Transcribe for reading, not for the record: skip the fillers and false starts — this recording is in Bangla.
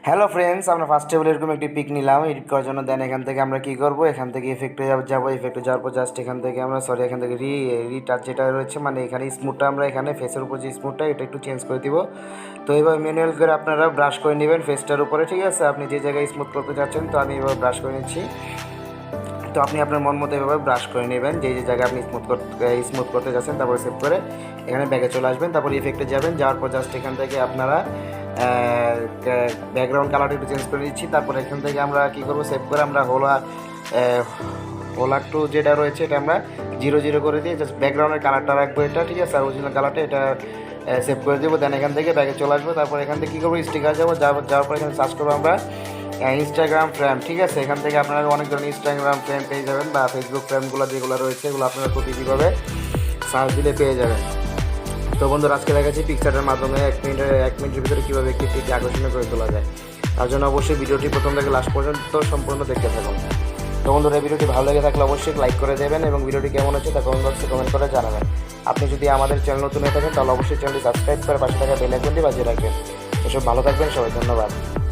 হ্যালো ফ্রেন্ডস, আমরা ফার্স্ট টেবিল এরকম একটি পিক নিলাম এডিট করার জন্য। দেন এখান থেকে আমরা কী করবো, এখান থেকে ইফেক্টে যাবো। ইফেক্টে যাওয়ার পর জাস্ট এখান থেকে আমরা এখান থেকে রিটাচ যেটা রয়েছে, মানে এখানে স্মুথটা আমরা এখানে ফেসের উপর যে স্মুথটা এটা একটু চেঞ্জ করে দিব। তো এইভাবে ম্যানুয়াল করে আপনারা ব্রাশ করে নেবেন ফেসটার উপরে, ঠিক আছে? আপনি যে জায়গায় স্মুথ করতে চাচ্ছেন, তো আমি এভাবে ব্রাশ করে নিচ্ছি। তো আপনি আপনার মন মতো এভাবে ব্রাশ করে নেবেন যে জায়গায় আপনি স্মুথ করতে যাচ্ছেন। তারপরে সেভ করে এখানে ব্যাগে চলে আসবেন, তারপর ইফেক্টে যাবেন। যাওয়ার পর জাস্ট এখান থেকে আপনারা ব্যাকগ্রাউন্ড কালারটা একটু চেঞ্জ করে দিচ্ছি। তারপর এখান থেকে আমরা কী করবো, সেভ করে আমরা হোলা টু যেটা রয়েছে এটা আমরা 0 করে দিয়ে জাস্ট ব্যাকগ্রাউন্ডের কালারটা রাখবো এটা, ঠিক আছে? আর অরিজিনাল কালারটা এটা সেভ করে দেবো। দেন এখান থেকে ব্যাগে চলে আসবো। তারপর এখান থেকে কী করবো, স্টিকার যাওয়ার পর এখানে সার্চ করবো আমরা ইনস্টাগ্রাম ফ্রেম, ঠিক আছে? এখান থেকে আপনারা অনেক ধরনের ইনস্টাগ্রাম ফ্রেম পেয়ে যাবেন, বা ফেসবুক ফ্রেমগুলো যেগুলো রয়েছে এগুলো আপনারা খুব ইজিভাবে সার্চ দিলে পেয়ে যাবেন। তো বন্ধুরা, আজকে দেখাচ্ছি পিকচারের মাধ্যমে 1 মিনিটের ভিতরে কীভাবে একটি পিক আকর্ষণীয় করে তোলা যায়। তার জন্য অবশ্যই ভিডিওটি প্রথম থেকে লাস্ট পর্যন্ত সম্পূর্ণ দেখতে থাকুন। তো বন্ধুরা, এই ভিডিওটি ভালো লেগে থাকলে অবশ্যই লাইক করে দেবেন এবং ভিডিওটি কেমন হচ্ছে তা কমেন্ট বক্সে কমেন্ট করে জানাবেন। আপনি যদি আমাদের চ্যানেল নতুন হয়ে থাকেন তাহলে অবশ্যই চ্যানেলটি সাবস্ক্রাইব করে পাশে থাকা বেল আইকনটি বাজিয়ে রাখবেন। এসব ভালো থাকবেন সবাই, ধন্যবাদ।